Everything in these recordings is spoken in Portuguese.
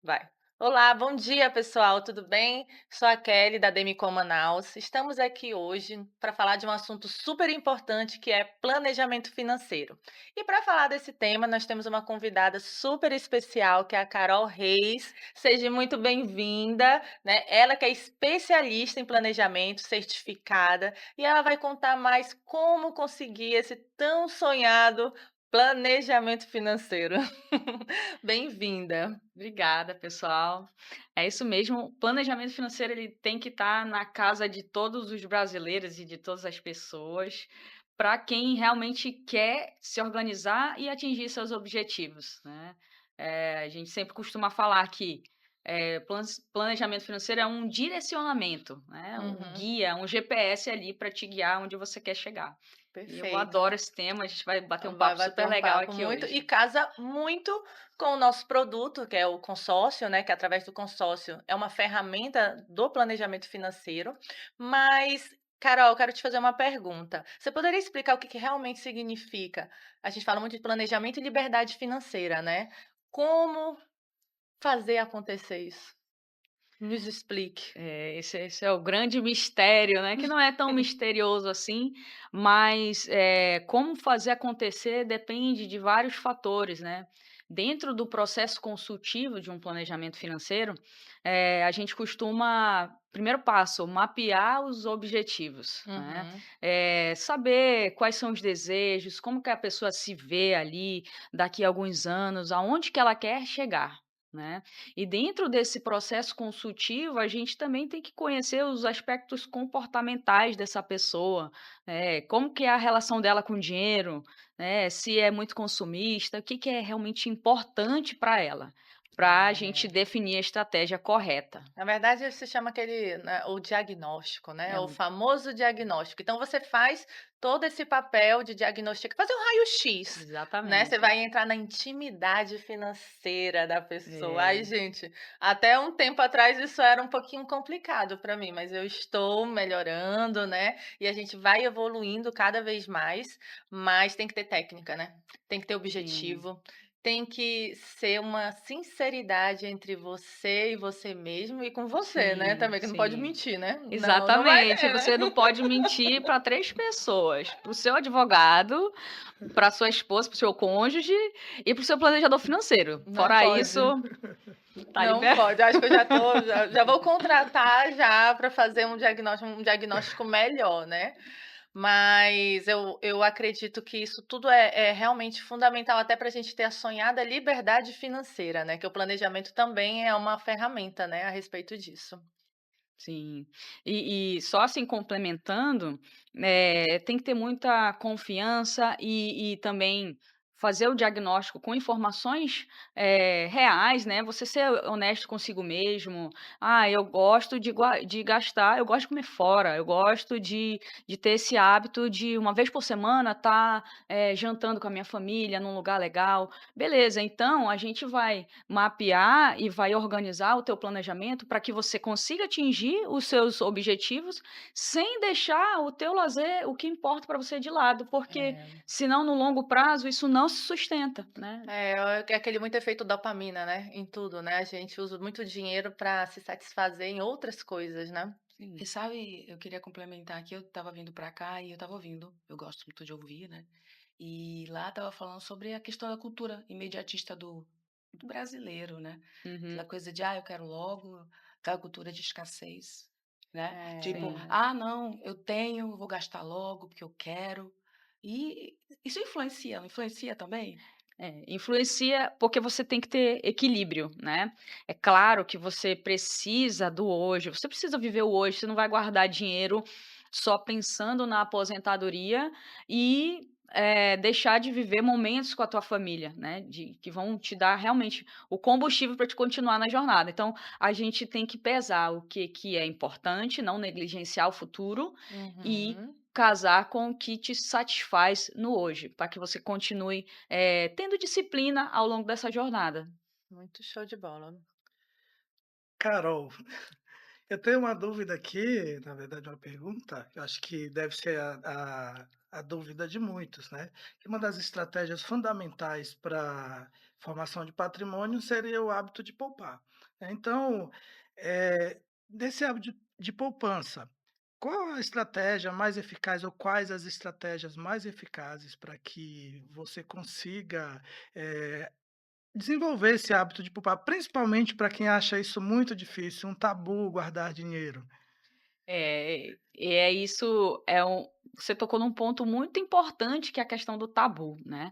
Vai. Olá, bom dia pessoal, tudo bem? Sou a Kelly da Demicon Manaus. Estamos aqui hoje para falar de um assunto super importante que é planejamento financeiro. E para falar desse tema, nós temos uma convidada super especial que é a Carol Reis. Seja muito bem-vinda, né? Ela que é especialista em planejamento, certificada, e ela vai contar mais como conseguir esse tão sonhado planejamento financeiro. Bem-vinda. Obrigada, pessoal. É isso mesmo, o planejamento financeiro ele tem que estar na casa de todos os brasileiros e de todas as pessoas, para quem realmente quer se organizar e atingir seus objetivos, né. A gente sempre costuma falar que, planejamento financeiro é um direcionamento, né, um Uhum, guia, um GPS ali para te guiar onde você quer chegar. E eu perfeito. adoro esse tema, a gente vai bater um Vai papo bater super um legal papo aqui muito e hoje. casa muito com o nosso produto, que é o consórcio, né, que através do consórcio é uma ferramenta do planejamento financeiro. Mas, Carol, quero te fazer uma pergunta. Você poderia explicar o que realmente significa? A gente fala muito de planejamento e liberdade financeira, né? Como fazer acontecer isso? Nos explique. Esse é o grande mistério, né, que não é tão misterioso assim, mas, como fazer acontecer depende de vários fatores, né. Dentro do processo consultivo de um planejamento financeiro, a gente costuma primeiro passo, mapear os objetivos, né, Uhum. saber quais são os desejos, como que a pessoa se vê ali daqui a alguns anos, aonde que ela quer chegar, né. E dentro desse processo consultivo, a gente também tem que conhecer os aspectos comportamentais dessa pessoa, como que é a relação dela com o dinheiro, né, se é muito consumista, o que que é realmente importante para ela, para a gente É. definir a estratégia correta. Na verdade, se chama aquele, né, o diagnóstico, né, É o o famoso diagnóstico. Então você faz todo esse papel de diagnosticar, fazer um raio-x, né, você Exatamente. vai entrar na intimidade financeira da pessoa. Ai, É, gente, até um tempo atrás isso era um pouquinho complicado para mim, mas eu estou melhorando, né, e a gente vai evoluindo cada vez mais, mas tem que ter técnica, né, tem que ter sim. objetivo, tem que ser uma sinceridade entre você e você mesmo e com você, né, Sim, também, que não pode sim. mentir, né. Não, não vai Exatamente, ter, né. você não pode mentir para 3 pessoas, para o seu advogado, para sua esposa, para o seu cônjuge e para o seu planejador financeiro. Não Fora pode, isso, tá não liberado. pode. Acho que eu já vou contratar já para fazer um diagnóstico melhor, né. Mas eu acredito que isso tudo é realmente fundamental até para a gente ter a sonhada liberdade financeira, né, que o planejamento também é uma ferramenta, né, a respeito disso. Sim. E só assim complementando, tem que ter muita confiança e também fazer o diagnóstico com informações, reais, né, você ser honesto consigo mesmo. "Ah, eu gosto de gastar, eu gosto de comer fora, eu gosto de ter esse hábito de uma vez por semana estar, jantando com a minha família num lugar legal". Beleza, então a gente vai mapear e vai organizar o teu planejamento para que você consiga atingir os seus objetivos, sem deixar o teu lazer, o que importa para você de lado, porque É. senão no longo prazo isso não se sustenta, né. É aquele muito efeito dopamina, né, em tudo, né, a gente usa muito dinheiro para se satisfazer em outras coisas, né. Sim. E sabe, eu queria complementar que eu estava vindo para cá e eu estava ouvindo, eu gosto muito de ouvir, né? E lá estava falando sobre a questão da cultura imediatista do brasileiro, né? Aquela Uhum. coisa de, ah, eu quero logo, aquela cultura de escassez, né? Tipo, Sim. É. ah, não, eu tenho, vou gastar logo porque eu quero. E isso influencia, não influencia também? Influencia, porque você tem que ter equilíbrio, né. É claro que você precisa do hoje, você precisa viver o hoje, você não vai guardar dinheiro só pensando na aposentadoria e, deixar de viver momentos com a tua família, né, de que vão te dar realmente o combustível para te continuar na jornada. Então, a gente tem que pesar o que que é importante, não negligenciar o futuro e Uhum. casar com o que te satisfaz no hoje, para que você continue tendo disciplina ao longo dessa jornada. Muito show de bola. Carol, eu tenho uma dúvida aqui, na verdade uma pergunta, eu acho que deve ser a dúvida de muitos, né, que uma das estratégias fundamentais para formação de patrimônio seria o hábito de poupar, né. Então, desse hábito de poupança, qual a estratégia mais eficaz ou quais as estratégias mais eficazes para que você consiga, eh, desenvolver esse hábito de poupar, principalmente para quem acha isso muito difícil, um tabu guardar dinheiro? Isso é você tocou num ponto muito importante que é a questão do tabu, né.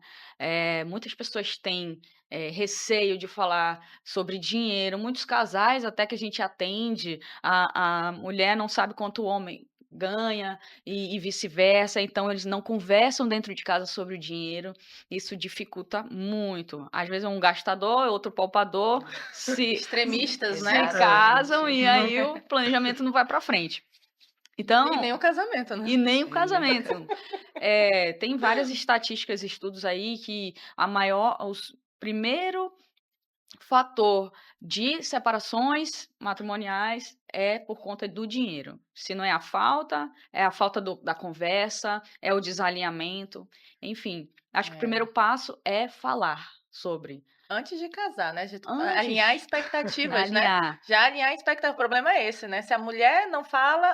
Muitas pessoas têm, receio de falar sobre dinheiro, muitos casais até que a gente atende, a mulher não sabe quanto o homem ganha e vice-versa, então eles não conversam dentro de casa sobre o dinheiro, isso dificulta muito. Às vezes é um gastador, outro poupador, se Extremistas, né? se casam Exatamente. e Não, aí o planejamento não vai para frente. E Então nem o casamento, né? e nem o E nem o casamento. Tem várias estatísticas e estudos aí que a maior os primeiro fator de separações matrimoniais é por conta do dinheiro. Se não é a falta da conversa, é o desalinhamento, enfim. Acho que o É. primeiro passo é falar sobre. Antes de casar, né, alinhar Antes, expectativas, né. alinhar. Já alinhar expectativa, o problema é esse, né, se a mulher não fala,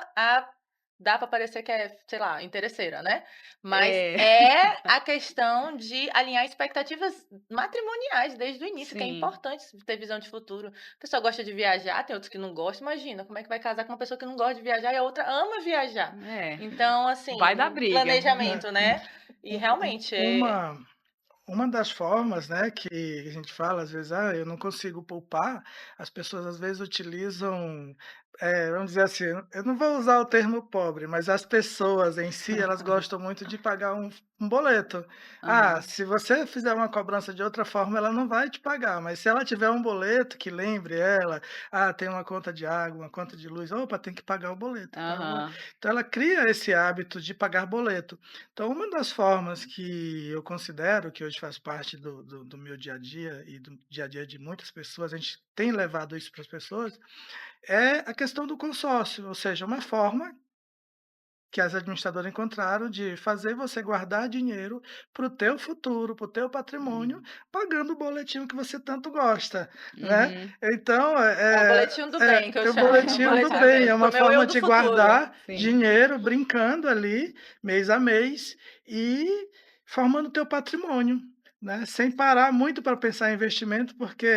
dá para parecer que é, sei lá, interesseira, né. Mas É, é a questão de alinhar expectativas matrimoniais desde o início, que é sim. importante ter visão de futuro. A pessoa gosta de viajar, tem outros que não gostam, imagina como é que vai casar com uma pessoa que não gosta de viajar e a outra ama viajar. É, Então, vai dar assim, briga. planejamento, né. E u realmente, uma das formas, né, que a gente fala às vezes: "Ah, eu não consigo poupar", as pessoas às vezes utilizam, vamos dizer assim, eu não vou usar o termo pobre, mas as pessoas em si, elas gostam muito de pagar um boleto. Ah, Aham. se você fizer uma cobrança de outra forma, ela não vai te pagar, mas se ela tiver um boleto que lembre ela: "Ah, tem uma conta de água, uma conta de luz, opa, tem que pagar o boleto", Aham. então ela cria esse hábito de pagar boleto. Então, uma das formas que eu considero, que hoje faz parte do meu dia a dia e do dia a dia de muitas pessoas, a gente tem levado isso para as pessoas, é a questão do consórcio, ou seja, uma forma que as administradoras encontraram de fazer você guardar dinheiro para o teu futuro, para o teu patrimônio, Uhum. pagando o boletinho que você tanto gosta, né. Uhum. Então, é o boletim do bem que eu é o chamo, o boletinho do boletim do bem, é bem, uma do meu eu forma do de futuro. guardar Sim. dinheiro brincando ali, mês a mês, e formando o teu patrimônio, né, sem parar muito para pensar em investimento, porque,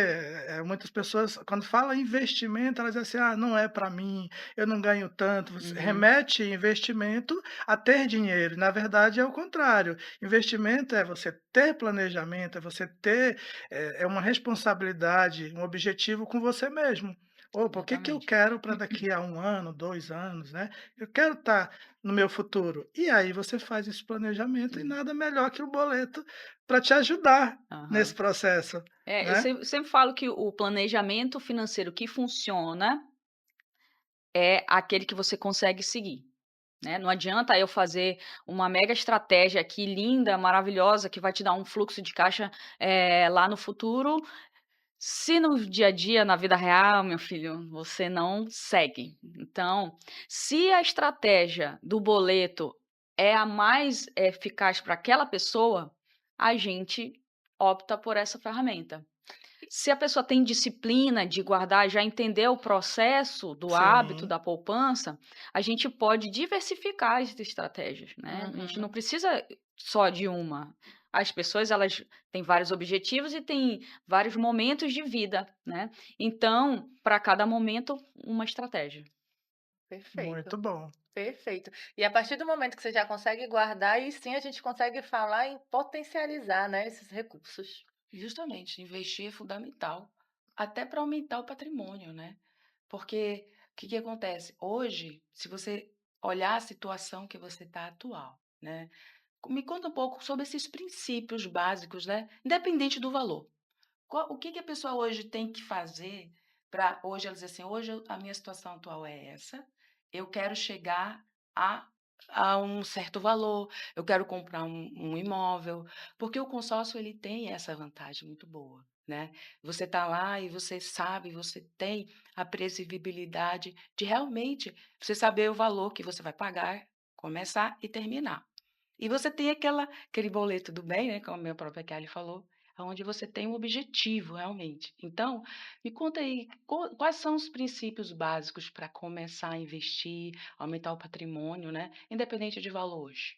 muitas pessoas quando fala em investimento, elas dizem assim: "Ah, não é para mim, eu não ganho tanto", você Uhum. remete investimento a ter dinheiro, na verdade é o contrário, investimento é você ter planejamento, é você ter, é uma responsabilidade, um objetivo com você mesmo. "Opa, o que que eu Exatamente. quero para daqui a 1 ano, 2 anos, né, eu quero estar no meu futuro", e aí você faz esse planejamento e Hum. nada melhor que o boleto para te ajudar nesse Aham. processo, Eu né. sempre falo que o planejamento financeiro que funciona é aquele que você consegue seguir, né. Não adianta eu fazer uma mega estratégia aqui linda, maravilhosa, que vai te dar um fluxo de caixa, lá no futuro, se no dia a dia, na vida real, meu filho, você não segue. Então, se a estratégia do boleto é a mais eficaz para aquela pessoa, a gente opta por essa ferramenta. Se a pessoa tem disciplina de guardar, já entendeu o processo do hábito Sim, da poupança, a gente pode diversificar as estratégias, né. A gente não Uhum. precisa só de uma. As pessoas, elas têm vários objetivos e têm vários momentos de vida, né. Então, para cada momento, uma estratégia. Perfeito, muito bom. perfeito. E a partir do momento que você já consegue guardar, aí sim a gente consegue falar em potencializar, né, esses recursos. Justamente, investir é fundamental, até para aumentar o patrimônio, né? Porque o que que acontece? Hoje, se você olhar a situação que você está atual, né? Me conta um pouco sobre esses princípios básicos, né? Independente do valor. O que que a pessoa hoje tem que fazer para hoje ela dizer assim, hoje a minha situação atual é essa, eu quero chegar a, a um certo valor, eu quero comprar um imóvel, porque o consórcio ele tem essa vantagem muito boa, né? Você está lá e você sabe, você tem a previsibilidade de realmente você saber o valor que você vai pagar, começar e terminar. E você tem aquele boleto do bem, né, como a minha própria Kelly falou, onde você tem um objetivo realmente. Então, me conta aí, quais são os princípios básicos para começar a investir, aumentar o patrimônio, né, independente de valor hoje?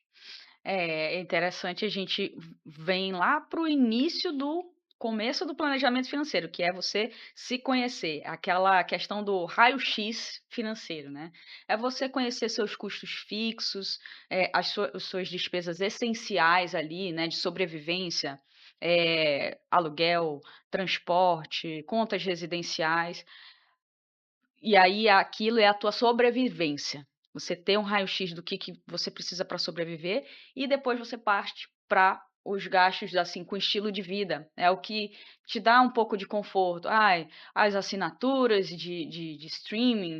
É interessante a gente vem lá para o início do começo do planejamento financeiro, que é você se conhecer, aquela questão do raio-x financeiro, né? É você conhecer seus custos fixos, as suas despesas essenciais ali, né, de sobrevivência, aluguel, transporte, contas residenciais. E aí aquilo é a tua sobrevivência. Você tem um raio-x do que você precisa para sobreviver e depois você parte para os gastos, assim, com estilo de vida. É o que te dá um pouco de conforto. Ai, as assinaturas de streaming,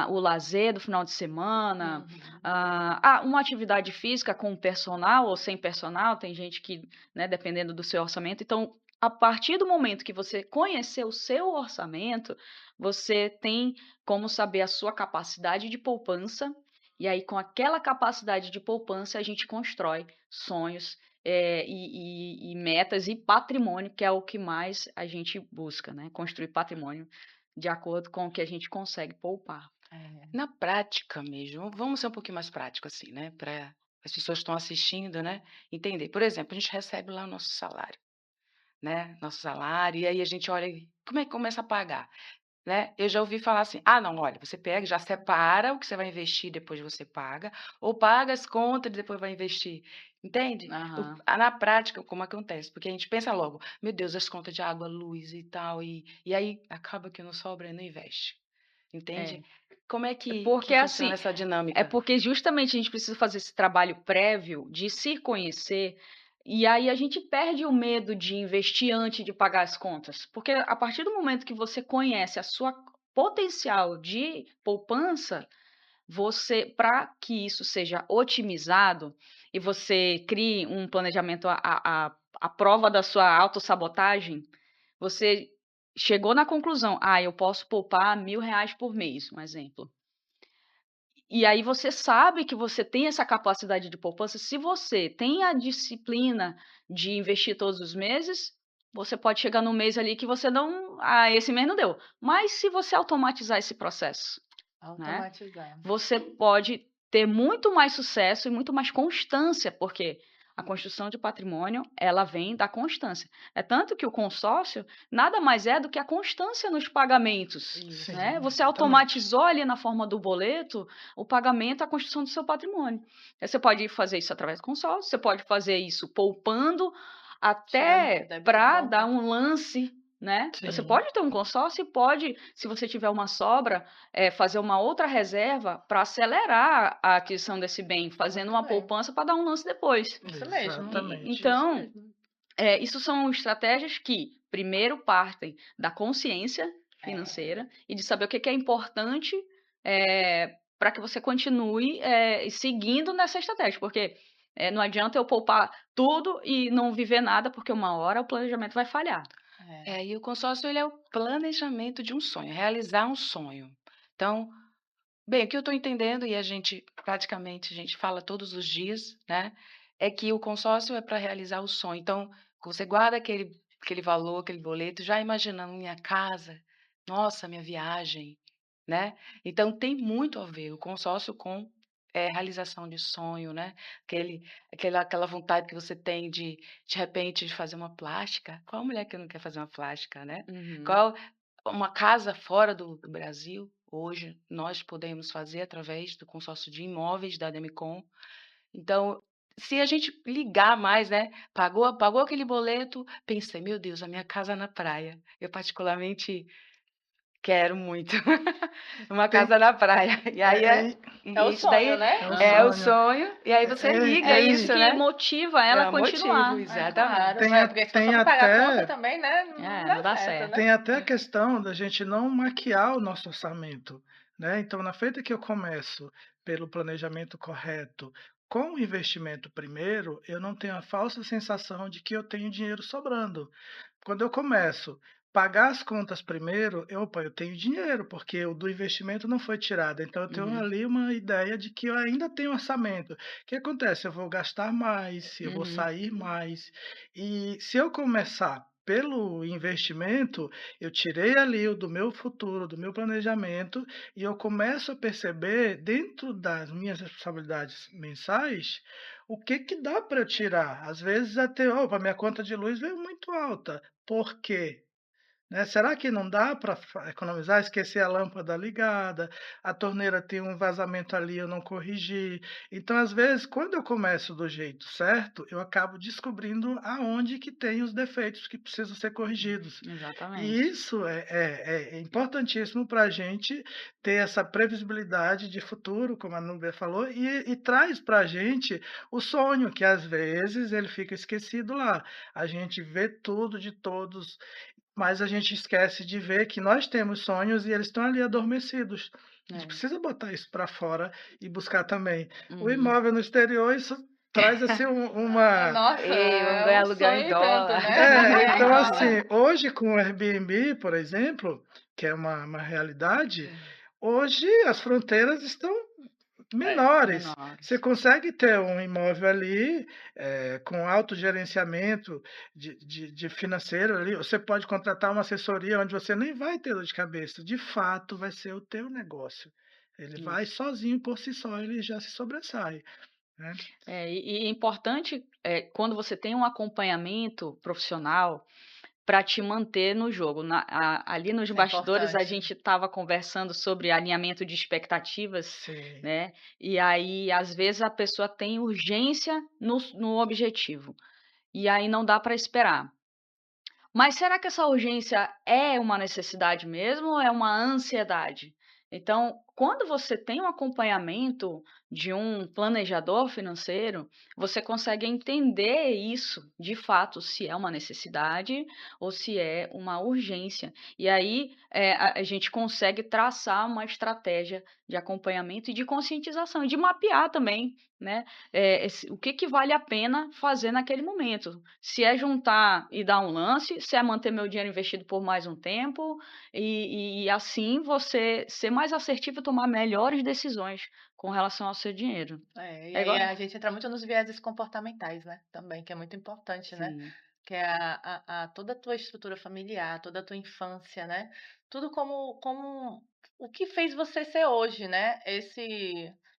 o lazer do final de semana, Uhum. uma atividade física com personal ou sem personal. Tem gente que, né, dependendo do seu orçamento. Então, a partir do momento que você conhecer o seu orçamento, você tem como saber a sua capacidade de poupança, e aí com aquela capacidade de poupança a gente constrói sonhos, e metas e patrimônio, que é o que mais a gente busca, né, construir patrimônio de acordo com o que a gente consegue poupar. É. Na prática mesmo, vamos ser um pouquinho mais prático assim, né, para as pessoas que estão assistindo, né, entender. Por exemplo, a gente recebe lá o nosso salário, né, nosso salário, e aí a gente olha, como é que começa a pagar? Né, eu já ouvi falar assim: "Ah não, olha, você pega, já separa o que você vai investir, depois você paga, ou paga as contas e depois vai investir", entende? Aham. Na prática, como acontece? Porque a gente pensa logo: "Meu Deus, as contas de água, luz e tal", e aí acaba que não sobra e não investe, entende? É. Como é que Porque funciona assim, essa é dinâmica? porque justamente a gente precisa fazer esse trabalho prévio de se conhecer, e aí a gente perde o medo de investir antes de pagar as contas. Porque a partir do momento que você conhece a sua potencial de poupança, você, para que isso seja otimizado e você crie um planejamento à prova da sua autossabotagem, você chegou na conclusão: "Ah, eu posso poupar R$ 1.000 por mês", um exemplo. E aí você sabe que você tem essa capacidade de poupança, se você tem a disciplina de investir todos os meses, você pode chegar no mês ali que você não, esse mês não deu. Mas se você automatizar esse processo, né, Automatizar. você pode ter muito mais sucesso e muito mais constância, porque a construção de patrimônio, ela vem da constância. É tanto que o consórcio nada mais é do que a constância nos pagamentos, Isso. né. Sim, Você exatamente. automatizou ali na forma do boleto, o pagamento, a construção do seu patrimônio. Aí você pode fazer isso através do consórcio, você pode fazer isso poupando, Tirando do até débito para bom, dar né? um lance, né. Você Sim, pode ter um consórcio e pode, se você tiver uma sobra, fazer uma outra reserva para acelerar a aquisição desse bem, fazendo Muito uma bem. poupança para dar um lance depois. Isso mesmo. exatamente. Isso Então, mesmo. isso são estratégias que, primeiro, partem da consciência É. financeira e de saber o que que é importante, para que você continue, seguindo nessa estratégia, porque, não adianta eu poupar tudo e não viver nada, porque uma hora o planejamento vai falhar. É. É, e o consórcio ele é o planejamento de um sonho, realizar um sonho. Então, bem, o que eu estou entendendo, e a gente praticamente a gente fala todos os dias, né, é que o consórcio é para realizar o sonho. Então, você guarda aquele valor, aquele boleto, já imaginando minha casa, nossa, minha viagem, né. Então tem muito a ver o consórcio com, realização de sonho, né, aquela vontade que você tem de repente, de fazer uma plástica. Qual mulher que não quer fazer uma plástica, né? Uhum. Qual uma casa fora do Brasil, hoje nós podemos fazer através do consórcio de imóveis da Demicon. Então, se a gente ligar mais, né, pagou aquele boleto, pensei: "Meu Deus, a minha casa na praia". Eu particularmente quero muito uma Tem casa na praia. E aí é é É o isso sonho, daí né? é um é o sonho. sonho, e aí você E liga É isso isso, tem que né. motiva ela a É o motivo, continuar. É claro, exatamente. tem é a porque se for tem só para pagar a conta até também, né, não Não dá dá certo, certo. né? tem até a questão da gente não maquiar o nosso orçamento, né. Então, na feita que eu começo pelo planejamento correto, com o investimento primeiro, eu não tenho a falsa sensação de que eu tenho dinheiro sobrando. Quando eu começo pagar as contas primeiro, opa, eu tenho dinheiro, porque o do investimento não foi tirado, então eu tenho Uhum, ali uma ideia de que eu ainda tenho orçamento. O que acontece? Eu vou gastar mais, eu vou uhum, sair mais, e se eu começar pelo investimento, eu tirei ali o do meu futuro, do meu planejamento, e eu começo a perceber, dentro das minhas responsabilidades mensais, o que que dá para eu tirar. Às vezes até, opa, minha conta de luz veio muito alta. Por quê? Né, será que não dá para economizar? Esquecer a lâmpada ligada, a torneira tem um vazamento ali, eu não corrigi. Então, às vezes, quando eu começo do jeito certo, eu acabo descobrindo aonde que tem os defeitos que precisam ser corrigidos. E exatamente. isso é importantíssimo para a gente ter essa previsibilidade de futuro, como a Núbia falou, e traz para a gente o sonho, que às vezes ele fica esquecido lá. A gente vê tudo de todos, mas a gente esquece de ver que nós temos sonhos e eles estão ali adormecidos. A gente É. precisa botar isso para fora e buscar também. O Uhum. imóvel no exterior, isso traz assim uma. Nossa, Ei, vamos é ganhar um aluguel em sonho e tanto, dólar. né? Então assim, hoje com o Airbnb, por exemplo, que é uma realidade, hoje as fronteiras estão menores. Você Menores. consegue ter um imóvel ali, com autogerenciamento de financeiro ali, você pode contratar uma assessoria onde você nem vai ter dor de cabeça, de fato vai ser o teu negócio. Ele vai Isso. sozinho, por si só, ele já se sobressai, né. E é importante, quando você tem um acompanhamento profissional para te manter no jogo. Ali nos É bastidores a importante. gente estava conversando sobre alinhamento de expectativas, Sim. né? E aí, às vezes, a pessoa tem urgência no objetivo, e aí não dá para esperar. Mas será que essa urgência é uma necessidade mesmo ou é uma ansiedade? Então, quando você tem um acompanhamento de um planejador financeiro, você consegue entender isso de fato, se é uma necessidade ou se é uma urgência. E aí, a gente consegue traçar uma estratégia de acompanhamento e de conscientização, e de mapear também, né? O que que vale a pena fazer naquele momento. Se é juntar e dar um lance, se é manter meu dinheiro investido por mais um tempo, e assim você ser mais assertivo e tomar melhores decisões com relação ao seu dinheiro. E É aí igual a gente entra muito nos vieses comportamentais, né, também, que é muito importante, né, sim. que é toda a tua estrutura familiar, toda a tua infância, né, tudo como o que fez você ser hoje, né,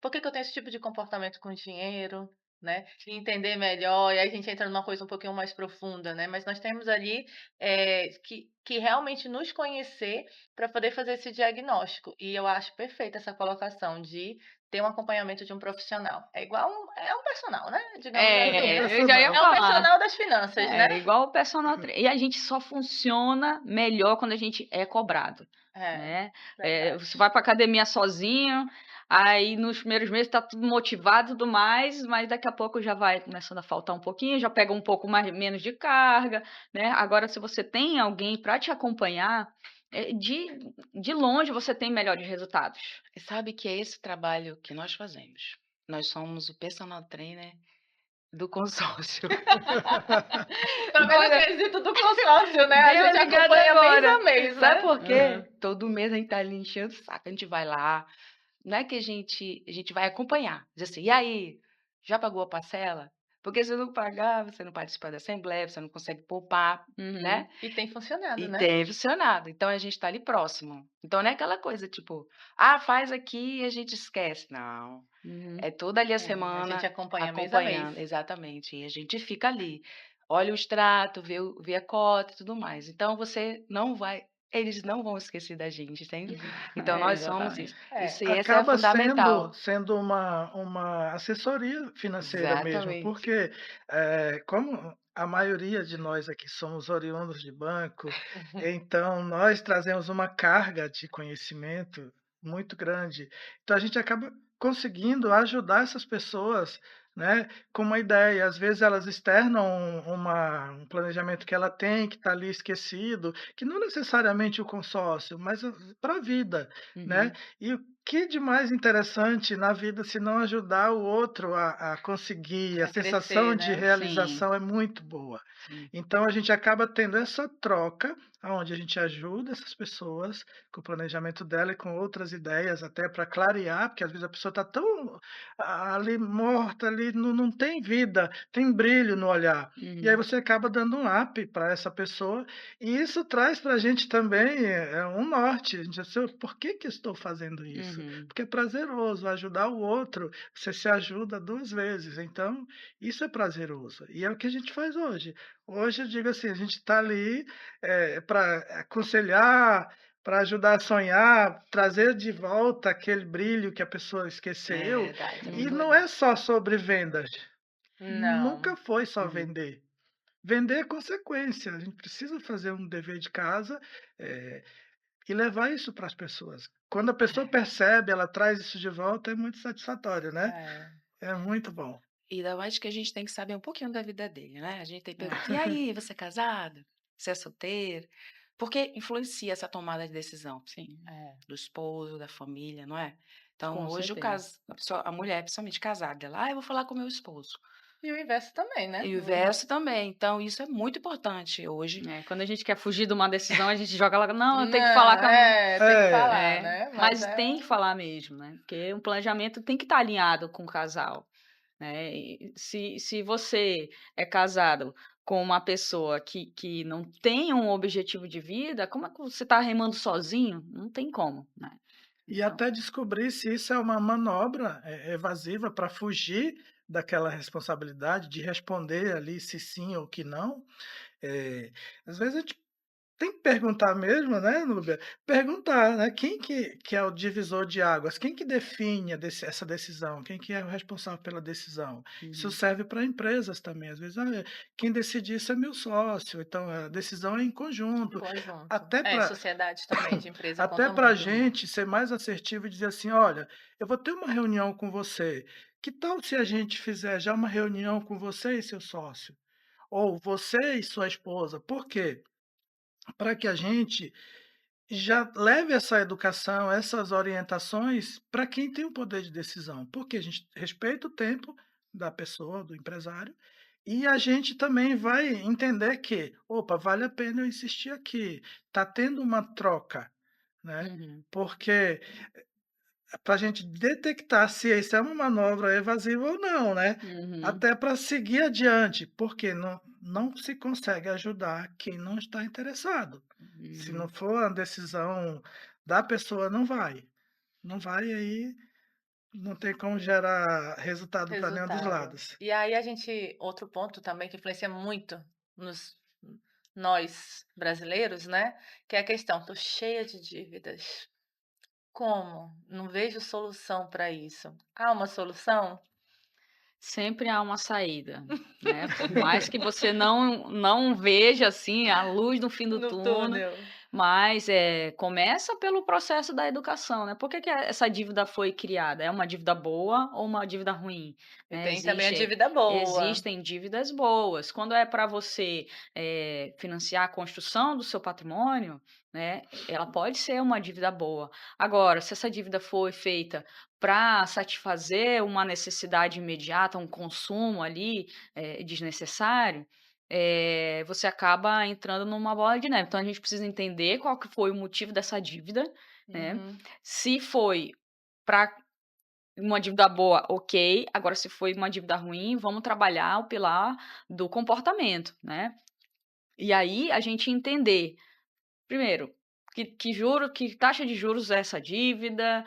por que que eu tenho esse tipo de comportamento com dinheiro, né, e entender melhor, e aí a gente entra numa coisa um pouquinho mais profunda, né, mas nós temos ali, que realmente nos conhecer para poder fazer esse diagnóstico, e eu acho perfeita essa colocação de ter um acompanhamento de um profissional. É um personal, né, digamos assim. É Eu já ia personal. É um falar. personal das finanças, né. Igual o personal trainer. E a gente só funciona melhor quando a gente é cobrado, É, né. verdade. Você vai para academia sozinho, aí nos primeiros meses tá tudo motivado e tudo mais, mas daqui a pouco já vai começando a faltar um pouquinho, já pega um pouco mais menos de carga, né. Agora se você tem alguém para te acompanhar, de longe você tem melhores resultados. E sabe que é esse trabalho que nós fazemos. Nós somos o personal trainer do consórcio. Pelo menos no Olha, quesito do consórcio, né, a deu gente ligada acompanha mês agora. a mês, Sabe né. por Aham. quê? Todo mês a gente tá ali enchendo o saco, a gente vai lá, não é que a gente vai acompanhar, diz assim: "E aí, já pagou a parcela?" Porque se não pagar, você não participa da assembleia, você não consegue poupar, Uhum. né. E tem funcionado, E né. tem funcionado, então a gente tá ali próximo. Então não é aquela coisa tipo: "Ah, faz aqui e a gente esquece", não. Uhum. É toda ali a A gente semana acompanha mês a mês. acompanhando, exatamente, e a gente fica ali, olha o extrato, vê a cota e tudo mais. Então você não vai eles não vão esquecer da gente, entende. Então nós somos isso. Exatamente. Isso É, e essa é Acaba sendo fundamental. sendo uma assessoria financeira mesmo, Exatamente. porque, como a maioria de nós aqui somos oriundos de banco, então nós trazemos uma carga de conhecimento muito grande. Então a gente acaba conseguindo ajudar essas pessoas, né, com uma ideia. Às vezes elas externam um planejamento que ela tem, que está ali esquecido, que não necessariamente o consórcio, mas para a vida, né. Uhum. E o que de mais interessante na vida se não ajudar o outro a conseguir, a a sensação crescer, de né. Sim, realização é muito boa. sim. Então a gente acaba tendo essa troca, aonde a gente ajuda essas pessoas com o planejamento dela e com outras ideias até para clarear, porque às vezes a pessoa está tão ali morta, ali não tem vida, tem brilho no olhar. E aí Uhum. você acaba dando um up para essa pessoa, e isso traz para a gente também um norte. A gente diz assim: "Por que que eu estou fazendo isso?" Uhum. Porque é prazeroso ajudar o outro, você se ajuda 2 vezes, então isso é prazeroso. E é o que a gente faz hoje. Hoje eu digo assim, a gente está ali, para aconselhar, para ajudar a sonhar, trazer de volta aquele brilho que a pessoa É esqueceu, verdade, é e muito Uhum. não é legal. só sobre vendas, Não. nunca foi só Uhum. vender. Vender é consequência, a gente precisa fazer um dever de casa, eh, e levar isso para as pessoas. Quando a pessoa É. percebe, ela traz isso de volta, é muito satisfatório, né. É. É muito bom. Ainda mais que a gente tem que saber um pouquinho da vida dele, né. A gente tem que perguntar: "E É. aí, você é casado? Você é solteiro?" Porque influencia essa tomada de decisão Sim, É, do esposo, da família, não é. Então com hoje certeza. a mulher, principalmente casada, ela: "Ah, eu vou falar com meu esposo." e o inverso também, né. E o inverso também, então isso é muito importante hoje. É, quando a gente quer fugir de uma decisão, a gente joga logo: "Não, eu tenho que falar Não, com a". tem que É, falar, É, né, mas mas é tem que falar mesmo, né, porque um planejamento tem que estar alinhado com o casal, né, e se você é casado com uma pessoa que não tem um objetivo de vida, como é que você está remando sozinho? Não tem como, né. e Então até descobrir se isso é uma manobra, evasiva para fugir daquela responsabilidade de responder ali se sim ou que não, às vezes a gente tem que perguntar mesmo, né, Núbia? Perguntar, né, quem que é o divisor de águas? Quem que define essa decisão? Quem que é o responsável pela decisão? Isso uhum, serve para empresas também, às vezes: "Ah, quem decide isso é meu sócio", então a decisão é em em conjunto. conjunto. Até É, para sociedade também de empresa até conta para a muito. gente ser mais assertivo e dizer assim: "Olha, eu vou ter uma reunião com você, que tal se a gente fizer já uma reunião com você e seu sócio? Ou você e sua esposa?" Por quê? Para que a gente já leve essa educação, essas orientações para quem tem o poder de decisão, porque a gente respeita o tempo da pessoa, do empresário, e a gente também vai entender que: "Opa, vale a pena eu insistir aqui, está tendo uma troca", né, uhum, porque para a gente detectar se isso é uma manobra evasiva ou não, né, uhum, até para seguir adiante, porque não se consegue ajudar quem não está interessado. Se não uhum. for a decisão da pessoa, não vai, aí não tem como gerar resultado para nenhum dos Resultado. lados. E aí a gente outro ponto também que influencia muito nos nós brasileiros, né, que é a questão: "Tô cheia de dívidas. Como? Não vejo solução para isso". Há uma solução? Sempre há uma saída, né, por mais que você não veja, assim, a luz no fim do No túnel, túnel. mas, começa pelo processo da educação, né. Por que que essa dívida foi criada? É uma dívida boa ou uma dívida ruim? E Né, tem também a dívida boa. existem dívidas boas. Quando é para você, financiar a construção do seu patrimônio, né, ela pode ser uma dívida boa. Agora, se essa dívida foi feita para satisfazer uma necessidade imediata, um consumo ali, desnecessário, você acaba entrando numa bola de neve. Então a gente precisa entender qual que foi o motivo dessa dívida, né. Uhum. Se foi para uma dívida boa, ok, agora se foi uma dívida ruim, vamos trabalhar o pilar do comportamento, né. E aí a gente entender primeiro, que taxa de juros é essa dívida,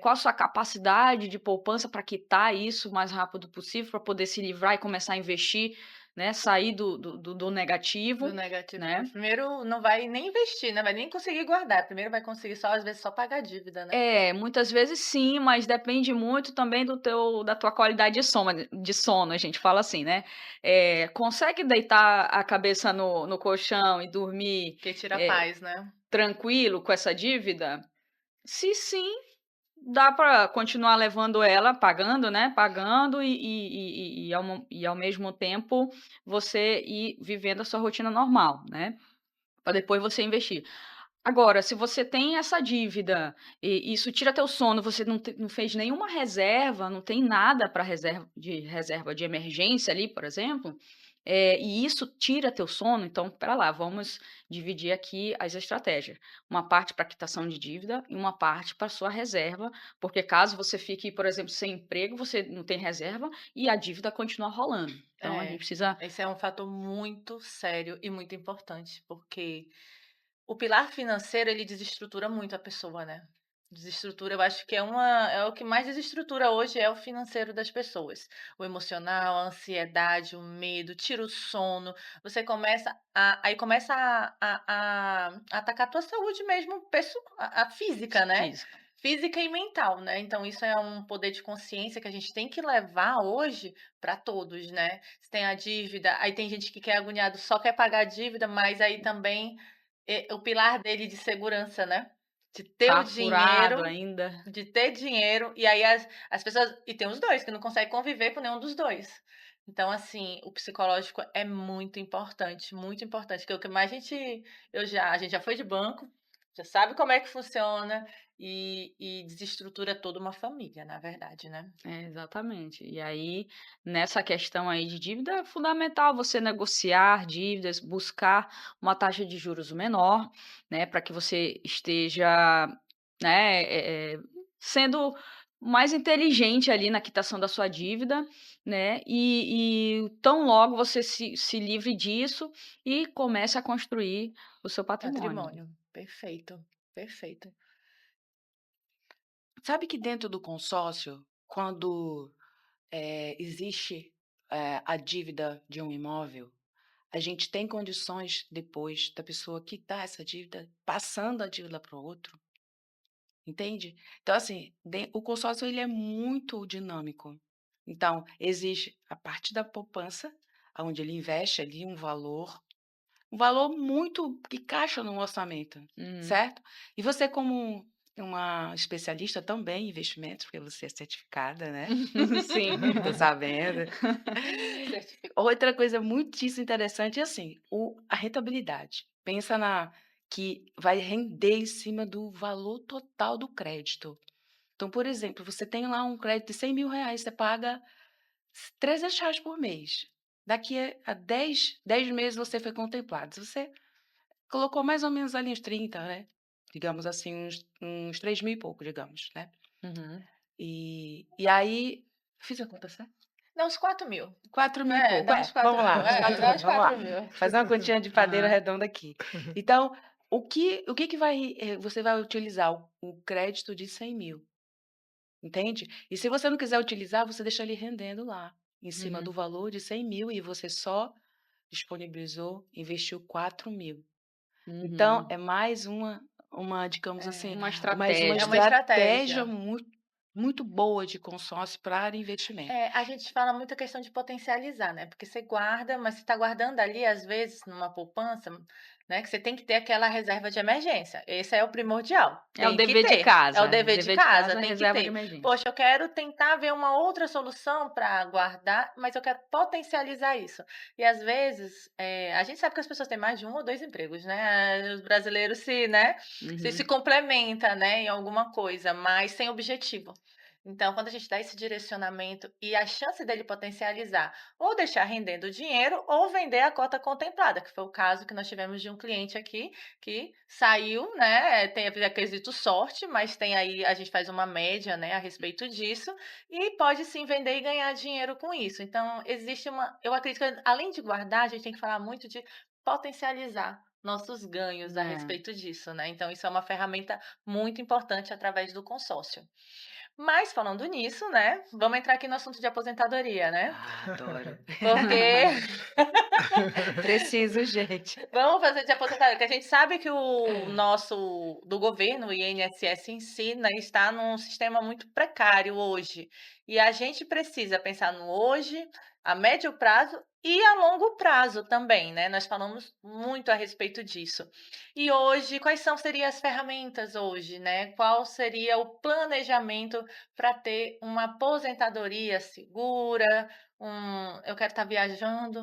qual a sua capacidade de poupança para quitar isso o mais rápido possível, para poder se livrar e começar a investir, né, sair do Do negativo, negativo né. primeiro não vai nem investir, né, vai nem conseguir guardar, primeiro vai conseguir só às vezes só pagar a dívida, né. É, muitas vezes sim, mas depende muito também da tua qualidade de sono, a gente fala assim, né. Consegue deitar a cabeça no colchão e dormir, Que tira a eh, paz, né. tranquilo com essa dívida? Se sim, dá para continuar levando ela, pagando, né, pagando e ao mesmo tempo você ir vivendo a sua rotina normal, né, para depois você investir. Agora, se você tem essa dívida e isso tira teu sono, você não fez nenhuma reserva, não tem nada para reserva de emergência ali, por exemplo, e isso tira teu sono, então espera lá, vamos dividir aqui as estratégias. Uma parte para quitação de dívida e uma parte para sua reserva, porque caso você fique, por exemplo, sem emprego, você não tem reserva e a dívida continua rolando. Então a gente É, precisa esse é um fator muito sério e muito importante, porque o pilar financeiro, ele desestrutura muito a pessoa, né. Desestrutura, eu acho que é o que mais desestrutura hoje é o financeiro das pessoas. O emocional, a ansiedade, o medo, tira o sono, você começa a aí começa a atacar a tua saúde mesmo a física, né. física. Física e mental, né, então isso é um poder de consciência que a gente tem que levar hoje para todos, né. Se tem a dívida, aí tem gente que quer agoniado, só quer pagar a dívida, mas aí também o pilar dele de segurança, né, de ter o Tá furado dinheiro, ainda. de ter dinheiro, e aí as pessoas e tem os 2 que não conseguem conviver com nenhum dos 2. Então, assim, o psicológico é muito importante, que é o que mais a gente já foi de banco, já sabe como é que funciona, e desestrutura toda uma família, na verdade, né. É, exatamente. E aí, nessa questão aí de dívida, é fundamental você negociar dívidas, buscar uma taxa de juros menor, né, para que você esteja, né, sendo mais inteligente ali na quitação da sua dívida, né, e tão logo você se livre disso e comece a construir o seu patrimônio. Patrimônio, perfeito, perfeito. Sabe que dentro do consórcio, quando existe a dívida de um imóvel, a gente tem condições depois da pessoa quitar essa dívida, passando a dívida para o outro, entende? Então, assim, o consórcio ele é muito dinâmico. Então, existe a parte da poupança, onde ele investe ali um valor muito que caixa no orçamento, Uhum. certo? E você como uma especialista também em investimentos, porque você é certificada, né? Sim. Tô sabendo. Certificado. Outra coisa muitíssimo interessante é assim, a rentabilidade. Pensa que vai render em cima do valor total do crédito. Então, por exemplo, você tem lá um crédito de R$ 100.000, você paga R$ 300 por mês. Daqui a 10 meses você foi contemplado. Se você colocou mais ou menos ali uns 30, né? Digamos assim, uns 3 mil e pouco, digamos, né? Uhum. E aí, fiz a conta certa? Dá uns 4.000. 4 mil e É, pouco, dá uns vamos quatro lá, mil, uns 4 dá mil, uns vamos lá. 4.000. Fazer uma continha de padeiro Aham. redonda aqui. Então, o que vai, você vai utilizar o crédito de 100.000, entende? E se você não quiser utilizar, você deixa ele rendendo lá, em cima do Uhum. valor de 100.000 e você só disponibilizou, investiu 4.000. Então, Uhum. é mais digamos assim, É, Uma mais uma é uma estratégia. estratégia estratégia. muito, muito boa de consórcio para investimento. É, a gente fala muito a questão de potencializar, né, porque você guarda, mas você está guardando ali, às vezes, numa poupança, né, que você tem que ter aquela reserva de emergência, esse é o primordial, É o tem que dever de ter, é o casa. dever de Dever de casa, casa é tem que reserva de ter. emergência. Poxa, eu quero tentar ver uma outra solução para guardar, mas eu quero potencializar isso. E às vezes, a gente sabe que as pessoas têm mais de 1 ou 2 empregos, né, os brasileiros se Uhum. complementa, né, em alguma coisa, mas sem objetivo. Então, quando a gente dá esse direcionamento e a chance dele potencializar, ou deixar rendendo dinheiro, ou vender a cota contemplada, que foi o caso que nós tivemos de um cliente aqui que saiu, né? Tem a quesito sorte, mas tem aí, a gente faz uma média, né, a respeito disso, e pode sim vender e ganhar dinheiro com isso. Então, existe uma. Eu acredito que além de guardar, a gente tem que falar muito de potencializar nossos ganhos a É. respeito disso, né? Então, isso é uma ferramenta muito importante através do consórcio. Mas falando nisso, né, vamos entrar aqui no assunto de aposentadoria, né, Ah, adoro. porque Preciso, gente. vamos fazer de aposentadoria, porque a gente sabe que o nosso do governo, o INSS em si, né, está num sistema muito precário hoje. E a gente precisa pensar no hoje, a médio prazo e a longo prazo também, né, nós falamos muito a respeito disso. E hoje, quais seriam as ferramentas hoje, né, qual seria o planejamento para ter uma aposentadoria segura, eu quero estar viajando,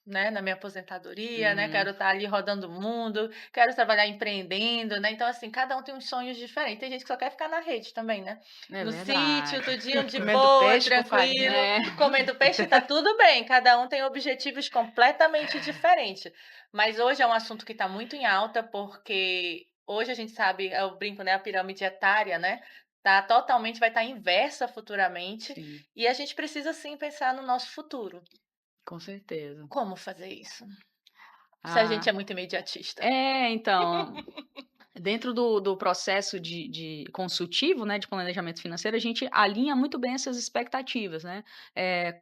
né, na minha aposentadoria, né, Uhum. quero estar ali rodando o mundo, quero trabalhar empreendendo, né, então assim, cada um tem uns sonhos diferentes. Tem gente que só quer ficar na rede também, né, É no sítio, verdade. tudinho de Comendo boa, peixe com farinha. tranquilo, É. comendo peixe, tá tudo bem, cada um tem objetivos completamente diferentes. Mas hoje é um assunto que está muito em alta, porque hoje a gente sabe, eu brinco, né, a pirâmide etária, né, vai estar inversa futuramente, Sim, e a gente precisa sim pensar no nosso futuro. com certeza. Como fazer isso? Se a gente Ah, é muito imediatista. então, dentro do processo de consultivo, né, de planejamento financeiro, a gente alinha muito bem essas expectativas, né.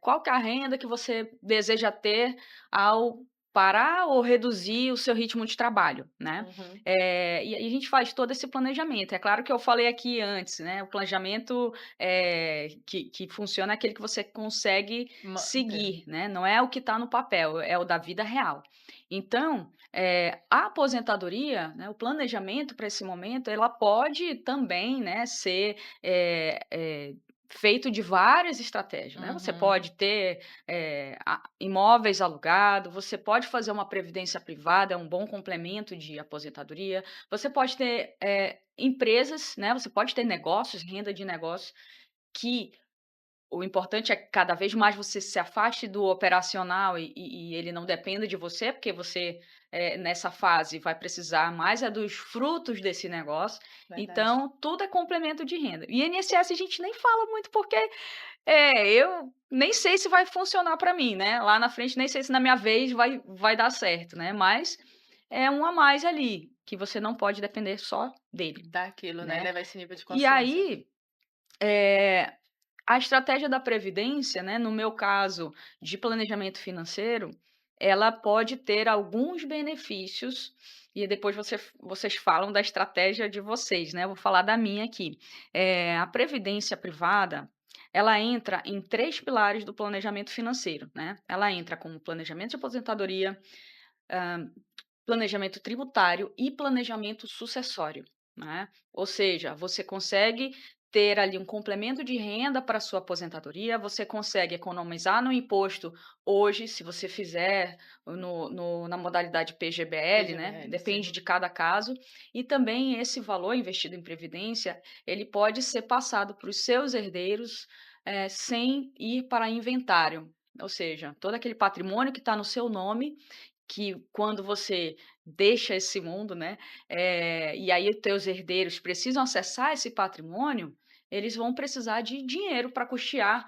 Qual que é a renda que você deseja ter ao parar ou reduzir o seu ritmo de trabalho, né. Uhum. E aí a gente faz todo esse planejamento. É claro que eu falei aqui antes, né, o planejamento, que funciona é aquele que você consegue Entendo. seguir, né, não é o que está no papel, é o da vida real. Então, a aposentadoria, né, o planejamento para esse momento, ela pode também, né, ser, feito de várias estratégias, né. Você Uhum. pode ter, imóveis alugados, você pode fazer uma previdência privada, é um bom complemento de aposentadoria. Você pode ter, empresas, né, você pode ter negócios, renda de negócios, que o importante é que cada vez mais você se afaste do operacional e ele não dependa de você, porque você, nessa fase vai precisar mais dos frutos desse negócio, Verdade. então tudo é complemento de renda. E INSS a gente nem fala muito porque, eu nem sei se vai funcionar para mim, né, lá na frente nem sei se na minha vez vai dar certo, né, mas é um a mais ali, que você não pode depender só dele, Daquilo, né, né. levar esse nível de E consciência. aí, eh a estratégia da previdência, né, no meu caso de planejamento financeiro, ela pode ter alguns benefícios, e depois vocês falam da estratégia de vocês, né, eu vou falar da minha aqui. A previdência privada, ela entra em 3 pilares do planejamento financeiro, né. Ela entra como planejamento de aposentadoria, planejamento tributário e planejamento sucessório, né. Ou seja, você consegue ter ali um complemento de renda para sua aposentadoria, você consegue economizar no imposto hoje, se você fizer na modalidade PGBL, né, PGBL, depende sim. de cada caso, e também esse valor investido em previdência, ele pode ser passado para os seus herdeiros, sem ir para inventário, ou seja, todo aquele patrimônio que está no seu nome, que quando você deixa esse mundo, né, e aí os teus herdeiros precisam acessar esse patrimônio, eles vão precisar de dinheiro para custear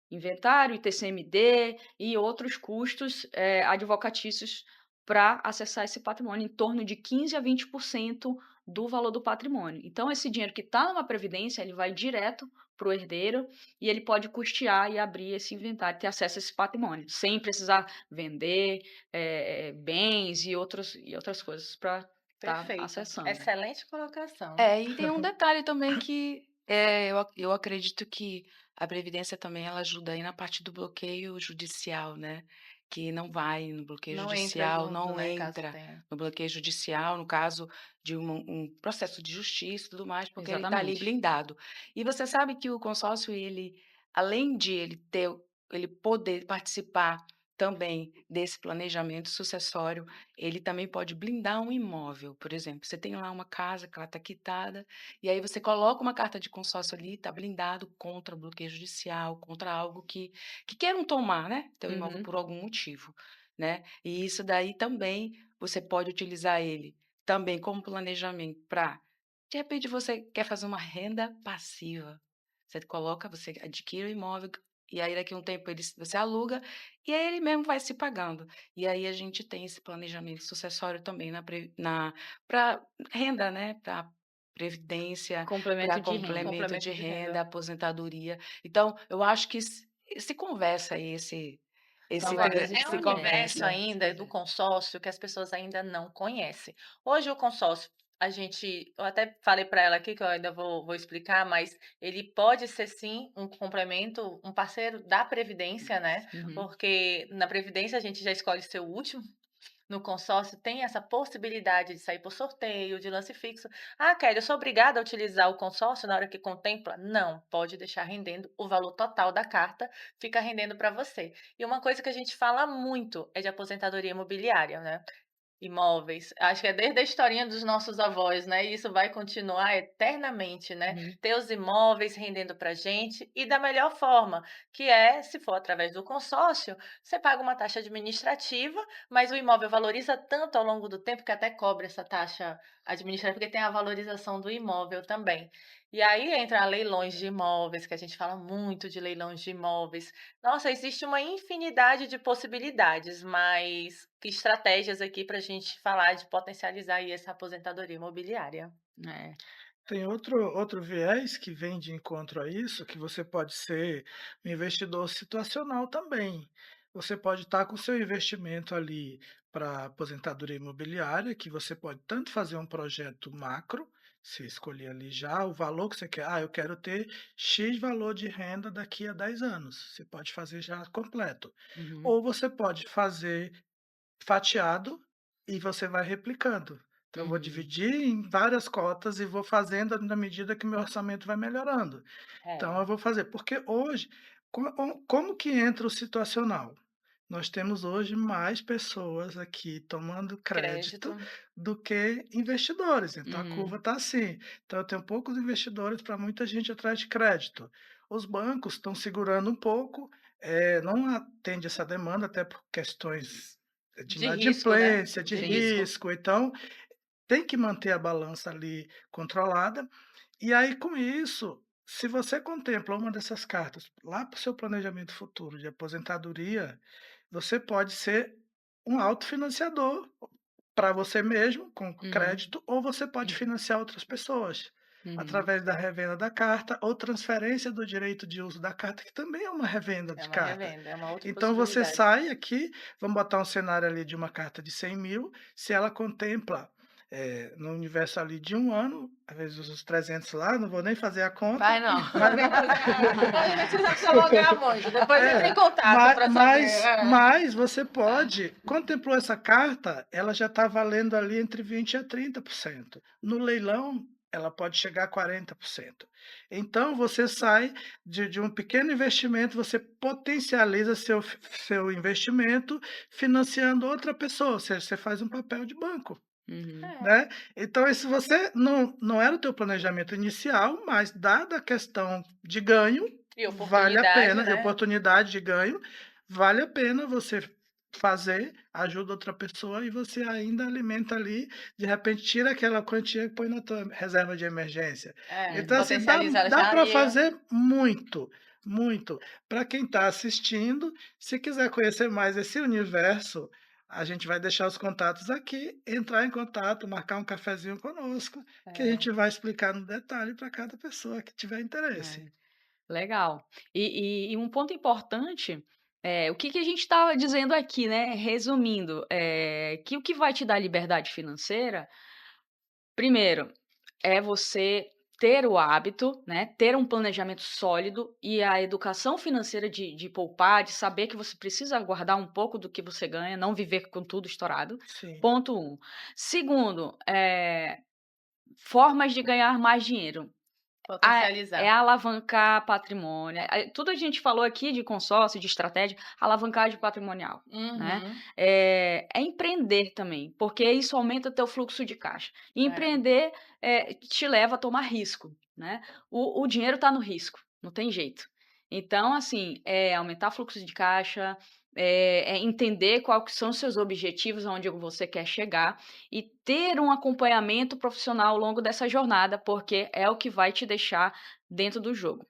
inventário, ITCMD e outros custos, advocatícios para acessar esse patrimônio, em torno de 15 a 20% do valor do patrimônio. Então esse dinheiro que está numa previdência, ele vai direto para o herdeiro e ele pode custear e abrir esse inventário, ter acesso a esse patrimônio, sem precisar vender, bens e outras coisas para estar Perfeito. acessando. Excelente colocação. E tem um detalhe também que, eu acredito que a previdência também ela ajuda aí na parte do bloqueio judicial, né, que não vai no bloqueio Não entra judicial, junto, não né, caso entra tenha. no bloqueio judicial, no caso de um processo de justiça e tudo mais, porque ele está ali Exatamente. blindado. E você sabe que o consórcio além de ele poder participar também desse planejamento sucessório, ele também pode blindar um imóvel, por exemplo, você tem lá uma casa que ela está quitada, e aí você coloca uma carta de consórcio ali, está blindado contra bloqueio judicial, contra algo que queiram tomar, né, teu imóvel Uhum. por algum motivo, né. E isso daí também você pode utilizar ele também como planejamento para, de repente, você quer fazer uma renda passiva. Você adquire o imóvel, e aí daqui a um tempo você aluga, e aí ele mesmo vai se pagando. E aí a gente tem esse planejamento sucessório também para renda, né, para previdência, para Complemento de renda. complemento de Complemento de renda, renda. aposentadoria. Então, eu acho que se conversa aí São Agora, várias é um se universo estratégias. conversa. ainda do consórcio que as pessoas ainda não conhecem. Hoje o consórcio, eu até falei para ela aqui que eu ainda vou explicar, mas ele pode ser sim um complemento, um parceiro da previdência, né, Uhum. porque na previdência a gente já escolhe ser o último, no consórcio tem essa possibilidade de sair por sorteio, de lance fixo. Ah, Kelly, eu sou obrigada a utilizar o consórcio na hora que contempla? Não, pode deixar rendendo o valor total da carta, fica rendendo para você. E uma coisa que a gente fala muito é de aposentadoria imobiliária, né? Imóveis. Acho que é desde a historinha dos nossos avós, né, e isso vai continuar eternamente, né, Uhum. ter os imóveis rendendo para gente e da melhor forma, que é, se for através do consórcio, você paga uma taxa administrativa, mas o imóvel valoriza tanto ao longo do tempo que até cobra essa taxa administrativa, porque tem a valorização do imóvel também. E aí entra leilões de imóveis, que a gente fala muito de leilões de imóveis. Nossa, existe uma infinidade de possibilidades, mas que estratégias aqui para a gente falar de potencializar aí essa aposentadoria imobiliária. É. Tem outro viés que vem de encontro a isso, que você pode ser um investidor situacional também. Você pode estar com o seu investimento ali para aposentadoria imobiliária, que você pode tanto fazer um projeto macro, você escolher ali já o valor que você quer. Ah, eu quero ter X valor de renda daqui a 10 anos. Você pode fazer já completo. Uhum. Ou você pode fazer fatiado e você vai replicando. Então eu vou Uhum. dividir em várias cotas e vou fazendo na medida que meu orçamento vai melhorando. Então É, eu vou fazer, porque hoje, como que entra o situacional? Nós temos hoje mais pessoas aqui tomando crédito crédito. do que investidores, então a Uhum. curva está assim. Então eu tenho poucos investidores para muita gente atrás de crédito. Os bancos estão segurando um pouco, não atende essa demanda, até por questões de De risco, né, inadimplência, de de risco. risco, então tem que manter a balança ali controlada. E aí, com isso, se você contempla uma dessas cartas lá para o seu planejamento futuro de aposentadoria, você pode ser um autofinanciador para você mesmo, com Uhum. crédito, ou você pode financiar outras pessoas Uhum. através da revenda da carta ou transferência do direito de uso da carta, que também é uma revenda É de uma carta. revenda, é uma outra Então você possibilidade. sai aqui, vamos botar um cenário ali de uma carta de 100.000, se ela contempla, no universo ali de um ano, às vezes os 300 lá, não vou nem fazer a conta, Vai não. Não mas vem fazer não precisa se alongar muito, depois entra em é, contato para saber. mas você pode contemplou essa carta, ela já está valendo ali entre 20 a 30%. No leilão, ela pode chegar a 40%. Então você sai de um pequeno investimento, você potencializa seu investimento financiando outra pessoa, ou seja, você faz um papel de banco, Uhum. É, né. Então isso você não era o teu planejamento inicial, mas dada a questão de ganho, e vale a oportunidade, pena, de né. oportunidade de ganho, vale a pena você fazer, ajuda outra pessoa e você ainda alimenta ali, de repente tira aquela quantia e põe na tua reserva de emergência. É, Então Uhum. assim, dá potencializa dá já para ali. fazer muito, muito. Para quem está assistindo, se quiser conhecer mais esse universo, a gente vai deixar os contatos aqui, entrar em contato, marcar um cafezinho conosco, que a É. gente vai explicar no detalhe para cada pessoa que tiver interesse. É. Legal. E um ponto importante, o que a gente estava dizendo aqui, né, resumindo, que o que vai te dar liberdade financeira, primeiro, é você ter o hábito, né, ter um planejamento sólido e a educação financeira de poupar, de saber que você precisa guardar um pouco do que você ganha, não viver com tudo estourado, Sim, ponto um. Segundo, formas de ganhar mais dinheiro. É Potencializar. alavancar patrimônio, tudo a gente falou aqui de consórcio, de estratégia, alavancagem patrimonial, né. Uhum. É empreender também, porque isso aumenta teu fluxo de caixa. E É, empreender, te leva a tomar risco, né. O dinheiro está no risco, não tem jeito. Então, assim, é aumentar fluxo de caixa, é entender qual que são os seus objetivos, aonde você quer chegar, e ter um acompanhamento profissional ao longo dessa jornada, porque é o que vai te deixar dentro do jogo.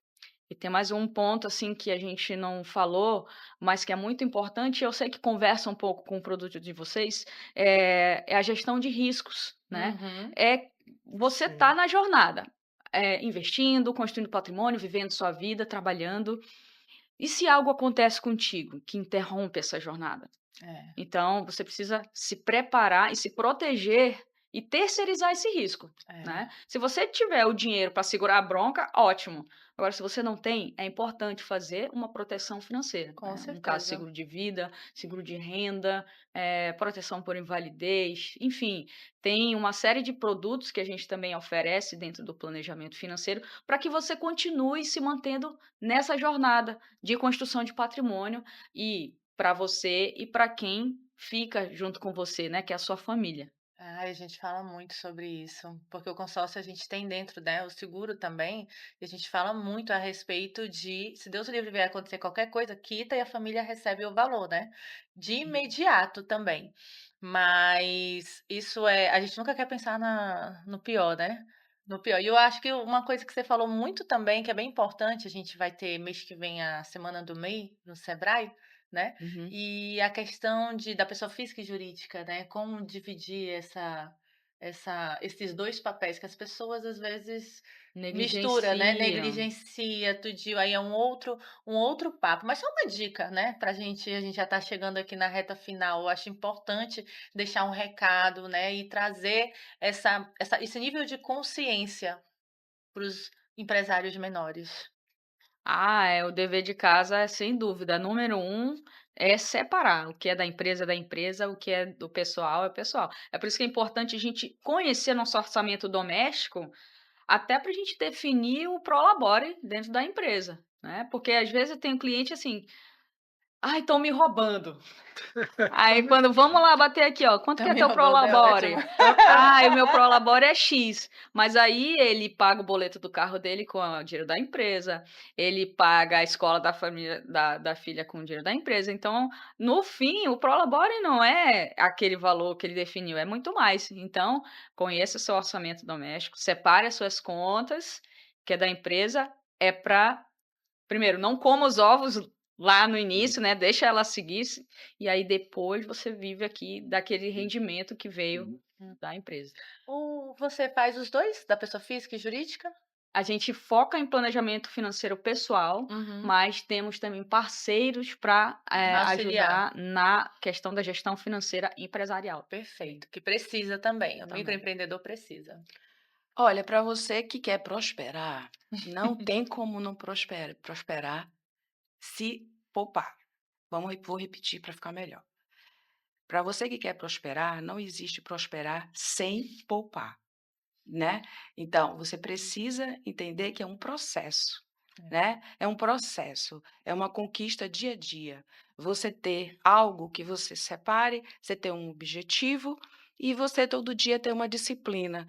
E tem mais um ponto, assim, que a gente não falou, mas que é muito importante, e eu sei que conversa um pouco com o produto de vocês, é a gestão de riscos, né. uhum. É você tá sim. na jornada, investindo, construindo patrimônio, vivendo sua vida, trabalhando. E se algo acontece contigo que interrompe essa jornada? É, Então, você precisa se preparar e se proteger e terceirizar esse risco, É, né? Se você tiver o dinheiro para segurar a bronca, ótimo. Agora, se você não tem, é importante fazer uma proteção financeira, com né? No caso, certeza. seguro de vida, seguro de renda, proteção por invalidez, enfim, tem uma série de produtos que a gente também oferece dentro do planejamento financeiro para que você continue se mantendo nessa jornada de construção de patrimônio e para você e para quem fica junto com você, né, que é a sua família. Ai, a gente fala muito sobre isso, porque o consórcio a gente tem dentro, né, o seguro também, e a gente fala muito a respeito de, se Deus o livre vier acontecer qualquer coisa, quita e a família recebe o valor, né? De imediato também. Mas isso a gente nunca quer pensar no pior, né? No pior. E eu acho que uma coisa que você falou muito também, que é bem importante, a gente vai ter mês que vem a Semana do MEI no Sebrae, né? Uhum. E a questão da pessoa física e jurídica, né, como dividir esses 2 papéis que as pessoas às vezes mistura, né, Negligenciam. negligencia tudinho, aí é um outro papo. Mas só uma dica, né, a gente já está chegando aqui na reta final, eu acho importante deixar um recado, né, e trazer esse nível de consciência para os empresários menores. O dever de casa é sem dúvida, número um é separar o que é da empresa, o que é do pessoal é pessoal. É por isso que é importante a gente conhecer nosso orçamento doméstico, até para a gente definir o prolabore dentro da empresa, né? Porque às vezes eu tenho cliente assim, ai, estão me roubando. Aí Também quando vamos lá bater aqui, ó, quanto que Tá é me teu roubando, é ótimo. prolabore? O meu prolabore é X, mas aí ele paga o boleto do carro dele com o dinheiro da empresa, ele paga a escola da família da filha com o dinheiro da empresa, então, no fim, o prolabore não é aquele valor que ele definiu, é muito mais. Então, conheça o seu orçamento doméstico, separe as suas contas, que é da empresa, é para primeiro, não coma os ovos lá no início, né, deixa ela seguir, e aí depois você vive aqui daquele rendimento que veio Hum. da empresa. Você faz os 2 da pessoa física e jurídica? A gente foca em planejamento financeiro pessoal, Uhum. mas temos também parceiros para Auxiliar. ajudar na questão da gestão financeira empresarial Perfeito, que precisa também, o também. microempreendedor precisa. Olha, para você que quer prosperar, não tem como não prosperar se poupar. Vou repetir para ficar melhor. Para você que quer prosperar, não existe prosperar sem poupar, né? Então, você precisa entender que é um processo, né? É um processo, é uma conquista dia a dia. Você ter algo que você separe, você ter um objetivo e você todo dia ter uma disciplina.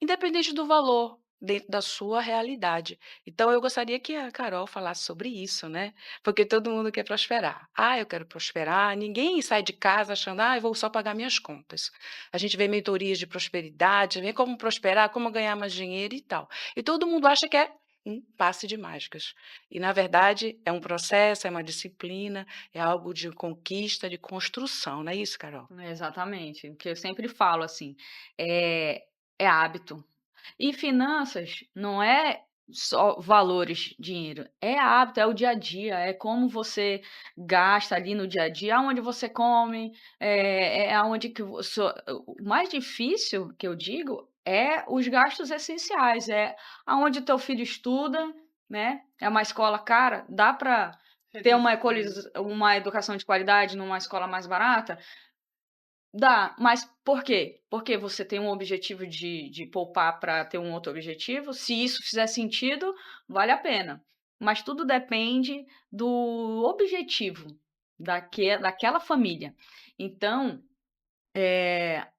Independente do valor, dentro da sua realidade. Então eu gostaria que a Carol falasse sobre isso, né, porque todo mundo quer prosperar. "Ah, eu quero prosperar", ninguém sai de casa achando: "Ah, eu vou só pagar minhas contas". A gente vê mentorias de prosperidade, vê como prosperar, como ganhar mais dinheiro e tal. E todo mundo acha que é um passe de mágicas. E na verdade é um processo, é uma disciplina, é algo de conquista, de construção, não é isso, Carol? Exatamente, o que eu sempre falo assim, é é hábito. E finanças não é só valores, dinheiro, é hábito, é o dia a dia, é como você gasta ali no dia a dia, aonde você come, é aonde que você o mais difícil que eu digo é os gastos essenciais, é aonde teu filho estuda, né, é uma escola cara, dá para ter Reduzir. uma educação de qualidade numa escola mais barata? Dá, mas por quê? Porque você tem um objetivo de poupar para ter um outro objetivo, se isso fizer sentido, vale a pena. Mas tudo depende do objetivo daquela família. Então,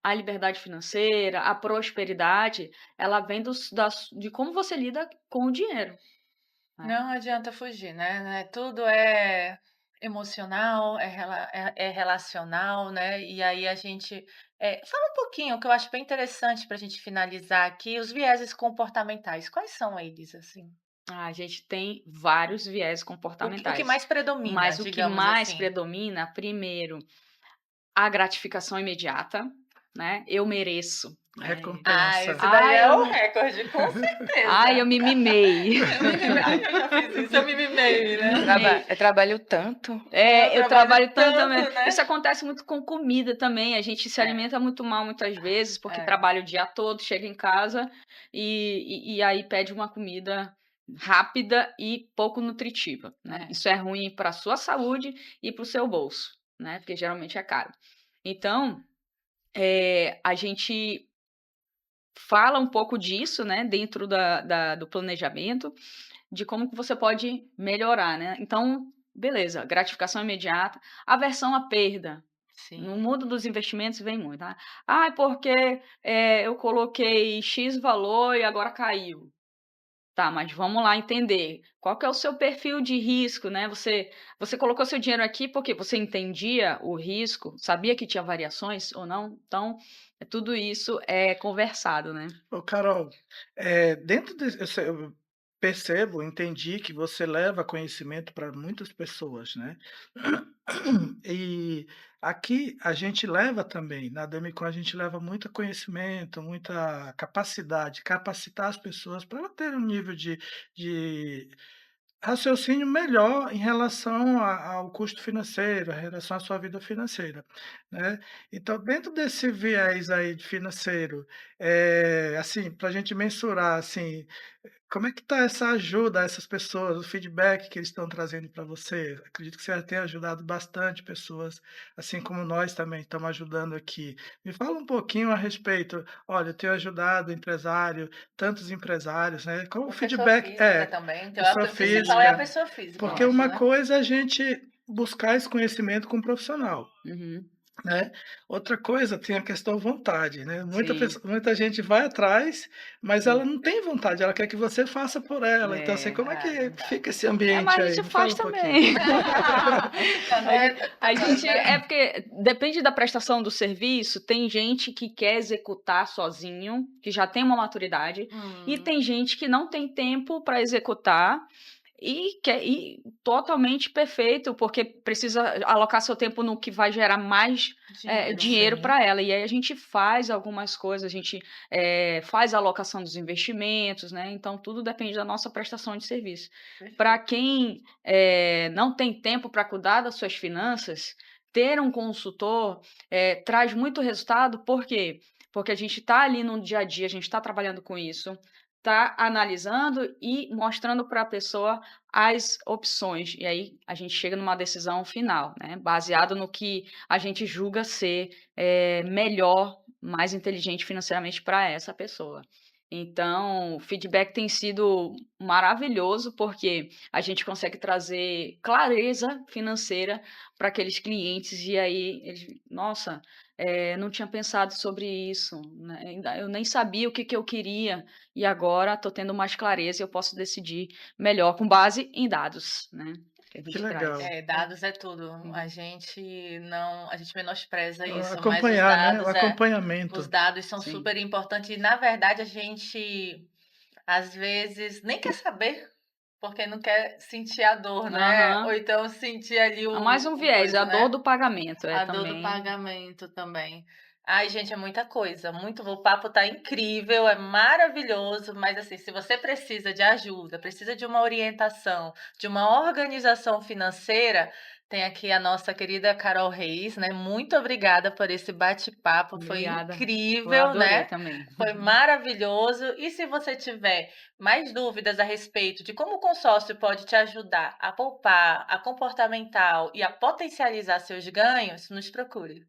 a liberdade financeira, a prosperidade, ela vem de como você lida com o dinheiro, né. Não adianta fugir, né, tudo é emocional, é relacional, né, e aí a gente fala um pouquinho, que eu acho bem interessante para a gente finalizar aqui, os vieses comportamentais, quais são eles, assim? A gente tem vários viés O que comportamentais, mais predomina, mas o que digamos mais assim? predomina, primeiro, a gratificação imediata, né? Eu mereço. É isso. Ah, Recompensa. esse daí é Ai, o recorde, com ai, eu certeza. me mimei. Eu me mimei. Ai, eu já fiz isso, eu me mimei, né? Mimei. Eu trabalho tanto. Eu Eu trabalho trabalho tanto também. tanto, né? Isso acontece muito com comida também. A gente se É, alimenta muito mal muitas vezes, porque é, trabalha o dia todo, chega em casa e aí pede uma comida rápida e pouco nutritiva, né? é. Isso é ruim para a sua saúde e para o seu bolso, né? Porque geralmente é caro. Então, a gente fala um pouco disso, né, dentro do planejamento, de como que você pode melhorar, né? Então, beleza, gratificação imediata, aversão à perda. No Sim. mundo dos investimentos vem muito, tá? Ah, porque eu coloquei X valor e agora caiu. Tá, mas vamos lá entender. Qual que é o seu perfil de risco, né? Você colocou seu dinheiro aqui porque você entendia o risco, sabia que tinha variações ou não? Então, tudo isso é conversado, né? Ô, Carol, dentro desse eu percebo, entendi que você leva conhecimento para muitas pessoas, né. E aqui a gente leva também, na Demicon a gente leva muito conhecimento, muita capacidade, capacitar as pessoas para ela ter um nível de raciocínio melhor em relação ao custo financeiro, em relação à sua vida financeira, né. Então dentro desse viés aí de financeiro, assim, para a gente mensurar, assim, como é que está essa ajuda a essas pessoas, o feedback que eles estão trazendo para você? Acredito que você já tenha ajudado bastante pessoas, assim como nós também estamos ajudando aqui. Me fala um pouquinho a respeito. Olha, eu tenho ajudado empresário, tantos empresários, né? Qual o Ou pessoa feedback? física também, que Pessoa o principal é a física. pessoa física, eu Porque acho, uma né? coisa é a gente buscar esse conhecimento com um profissional, Uhum. né. Outra coisa tem a questão vontade, né, Sim, muita gente vai atrás, mas ela sim. não tem vontade, ela quer que você faça por ela, então assim, É. como é que Verdade. fica esse Mas ambiente a aí? gente Me fala faz um pouquinho. também. Não, não é, A gente né? é porque depende da prestação do serviço, tem gente que quer executar sozinho, que já tem uma maturidade, e Hum, tem gente que não tem tempo para executar e totalmente perfeito, porque precisa alocar seu tempo no que vai gerar mais dinheiro. dinheiro Sim. para ela. E aí a gente faz algumas coisas, a gente faz a alocação dos investimentos, né? Então tudo depende da nossa prestação de serviço. Para Perfeito. quem não tem tempo para cuidar das suas finanças, ter um consultor traz muito resultado, por quê? Porque a gente está ali no dia a dia, a gente está trabalhando com isso, está analisando e mostrando para a pessoa as opções. E aí a gente chega numa decisão final, né? Baseado no que a gente julga ser melhor, mais inteligente financeiramente para essa pessoa. Então, o feedback tem sido maravilhoso, porque a gente consegue trazer clareza financeira para aqueles clientes, e aí eles, nossa, não tinha pensado sobre isso, né? Eu nem sabia o que, que eu queria, e agora estou tendo mais clareza e eu posso decidir melhor com base em dados, né? Que a Que gente traz. legal. É, dados é tudo. Uhum. A gente menospreza isso, mas Acompanhar, né, o os acompanhamento. dados são Sim. super importantes e na verdade a gente às vezes nem quer saber, porque não quer sentir a dor, né? Ou Aham. então sentir ali Há mais um o viés, a coisa, dor né? do pagamento é A dor do também. pagamento também. Ai, gente, é muita coisa, muito o papo tá incrível, é maravilhoso, mas assim, se você precisa de ajuda, precisa de uma orientação, de uma organização financeira, tem aqui a nossa querida Carol Reis, né? Muito obrigada por esse bate-papo, foi Obrigada. Eu incrível, adorei né? também. Foi maravilhoso. E se você tiver mais dúvidas a respeito de como o consórcio pode te ajudar a poupar, a comportamental e a potencializar seus ganhos, nos procure.